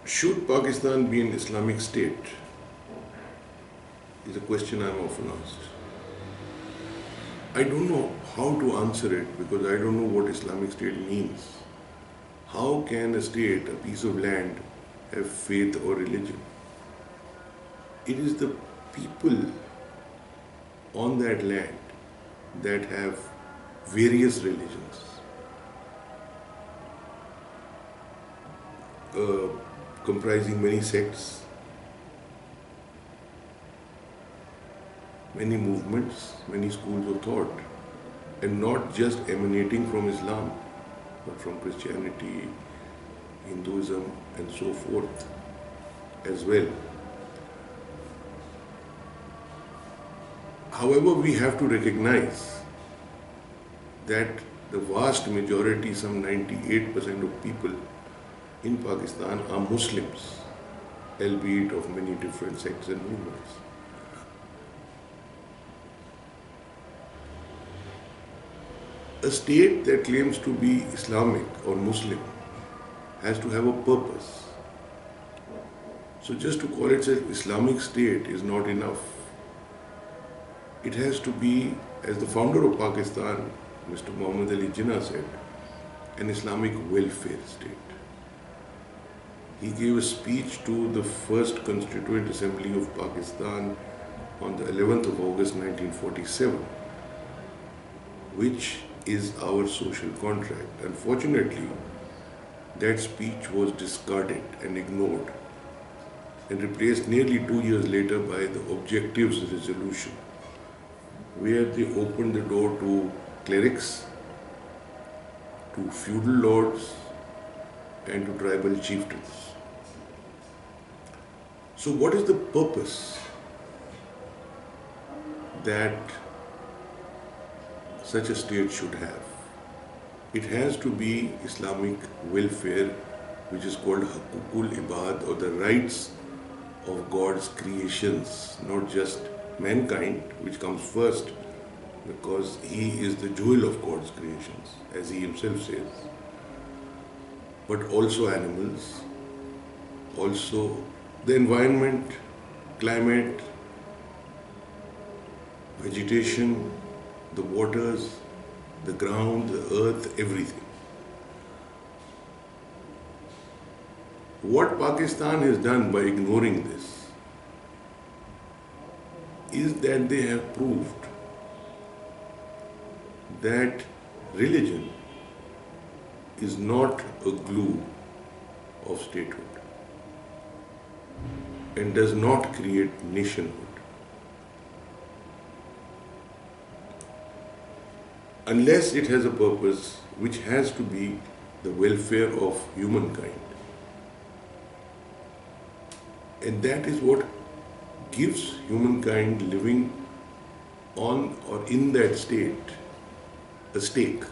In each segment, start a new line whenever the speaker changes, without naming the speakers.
Should Pakistan be an Islamic state? Is a question I'm often asked. I don't know how to answer it because I don't know what Islamic state means. How can a state, a piece of land, have faith or religion? It is the people on that land that have various religions, uh, comprising many sects, many movements, many schools of thought, and not just emanating from Islam, but from Christianity, Hinduism, and so forth as well. However, we have to recognize that the vast majority, some 98% of people in Pakistan are Muslims, albeit of many different sects and movements. A state that claims to be Islamic or Muslim has to have a purpose. So just to call itself Islamic state is not enough. It has to be, as the founder of Pakistan, Mr. Muhammad Ali Jinnah said, an Islamic welfare state. He gave a speech to the first Constituent Assembly of Pakistan on the 11th of August 1947, which is our social contract. Unfortunately, that speech was discarded and ignored and replaced nearly 2 years later by the Objectives Resolution, where they opened the door to clerics, to feudal lords, and to tribal chieftains. So what is the purpose that such a state should have? It has to be Islamic welfare, which is called Hukukul Ibad, or the rights of God's creations, not just mankind, which comes first because he is the jewel of God's creations, as he himself says, but also animals, also the environment, climate, vegetation, the waters, the ground, the earth, everything. What Pakistan has done by ignoring this is that they have proved that religion is not a glue of statehood and does not create nationhood. Unless it has a purpose which has to be the welfare of humankind. And that is what gives humankind living on or in that state a stake.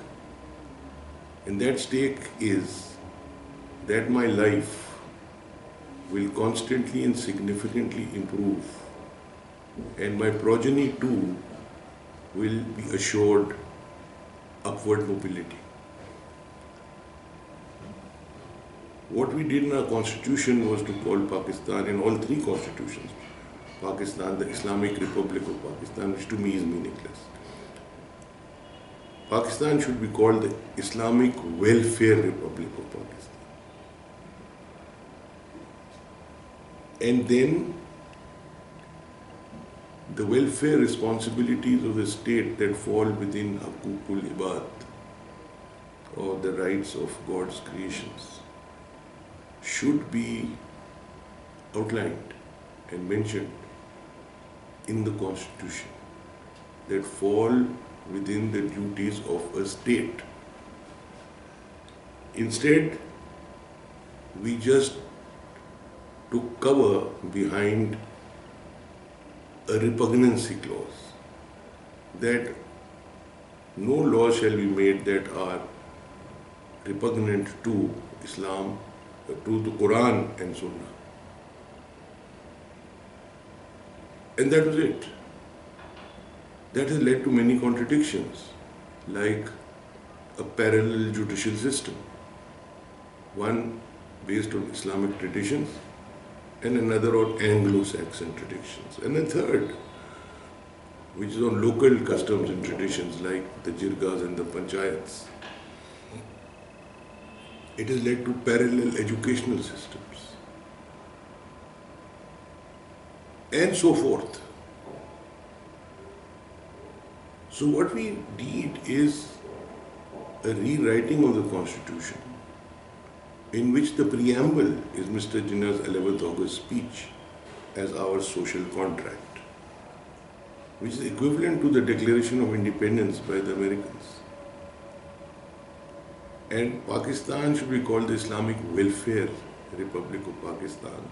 And that stake is that my life will constantly and significantly improve, and my progeny too will be assured upward mobility. What we did in our constitution was to call Pakistan, in all three constitutions, Pakistan, the Islamic Republic of Pakistan, which to me is meaningless. Pakistan should be called the Islamic Welfare Republic of Pakistan. And then the welfare responsibilities of the state that fall within Hukukul Ibad, or the rights of God's creations, should be outlined and mentioned in the constitution, that fall within the duties of a state. Instead, we just took cover behind a repugnancy clause, that no law shall be made that are repugnant to Islam, to the Quran and Sunnah. And that was it. That has led to many contradictions, like a parallel judicial system. One based on Islamic traditions, and another on Anglo-Saxon traditions, and a third which is on local customs and traditions like the jirgas and the panchayats. It has led to parallel educational systems and so forth. So what we need is a rewriting of the constitution in which the preamble is Mr. Jinnah's 11th August speech as our social contract, which is equivalent to the Declaration of Independence by the Americans. And Pakistan should be called the Islamic Welfare Republic of Pakistan.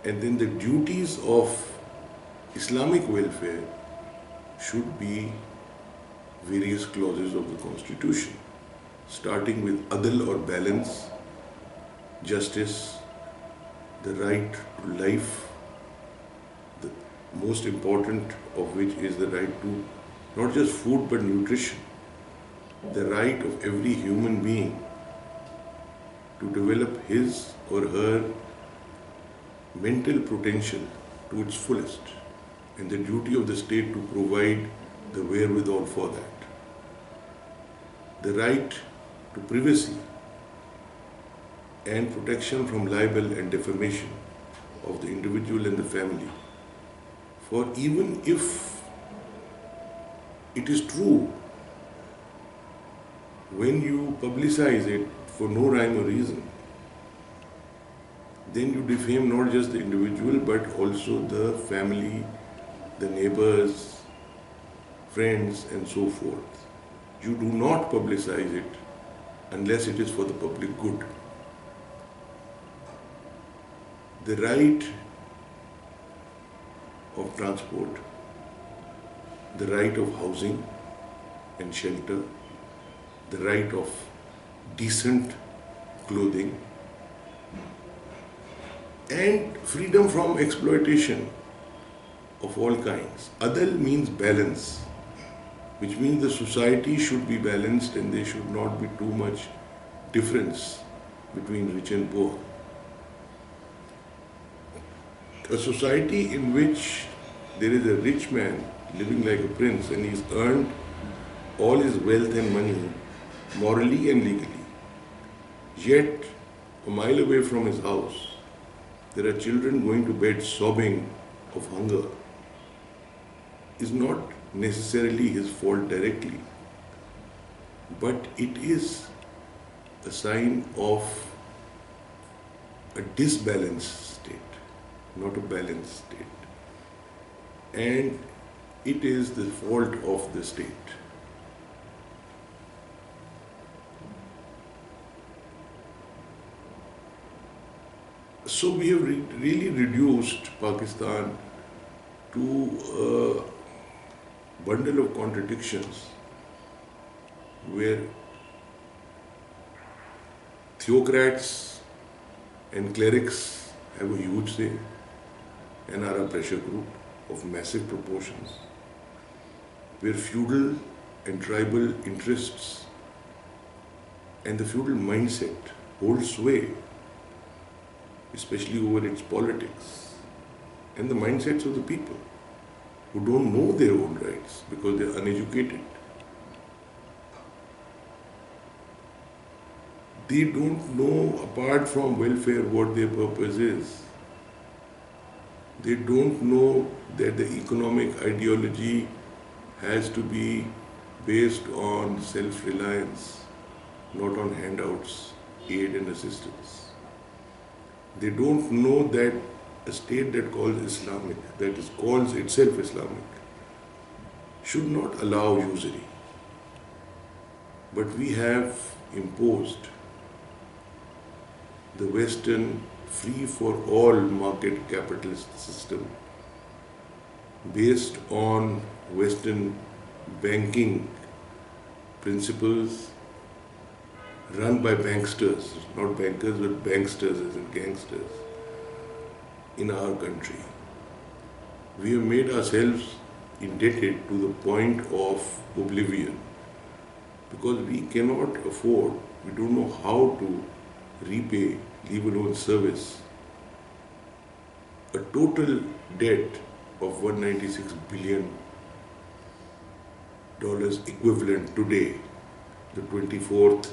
And then the duties of Islamic welfare should be various clauses of the Constitution, starting with adl or balance, justice, the right to life, the most important of which is the right to not just food but nutrition, the right of every human being to develop his or her mental potential to its fullest, and the duty of the state to provide the wherewithal for that. The right to privacy and protection from libel and defamation of the individual and the family. For even if it is true, when you publicize it for no rhyme or reason, then you defame not just the individual but also the family, the neighbors, friends, and so forth. You do not publicize it unless it is for the public good. The right of transport, the right of housing and shelter, the right of decent clothing, and freedom from exploitation of all kinds. Adal means balance, which means the society should be balanced and there should not be too much difference between rich and poor. A society in which there is a rich man living like a prince and he's earned all his wealth and money morally and legally, yet a mile away from his house there are children going to bed sobbing of hunger, is not necessarily his fault directly, but it is a sign of a disbalanced state, not a balanced state. And it is the fault of the state. So we have really reduced Pakistan to a bundle of contradictions where theocrats and clerics have a huge say and are a pressure group of massive proportions, where feudal and tribal interests and the feudal mindset hold sway, especially over its politics and the mindsets of the people who don't know their own rights because they're uneducated. They don't know, apart from welfare, what their purpose is. They don't know that the economic ideology has to be based on self-reliance, not on handouts, aid and assistance. They don't know that a state that calls itself Islamic, should not allow usury. But we have imposed the Western free-for-all market capitalist system based on Western banking principles run by banksters, not bankers, but banksters as in gangsters in our country. We have made ourselves indebted to the point of oblivion because we cannot afford, we don't know how to repay, leave alone service, a total debt of $196 billion equivalent today, the 24th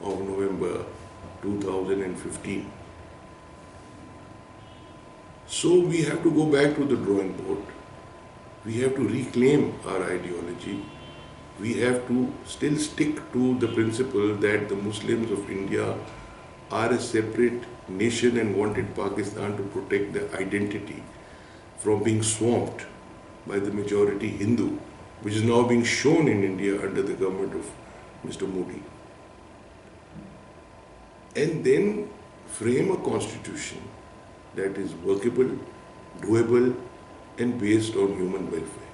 of November 2015. So we have to go back to the drawing board. We have to reclaim our ideology. We have to still stick to the principle that the Muslims of India are a separate nation and wanted Pakistan to protect their identity from being swamped by the majority Hindu, which is now being shown in India under the government of Mr. Modi. And then frame a constitution that is workable, doable, and based on human welfare.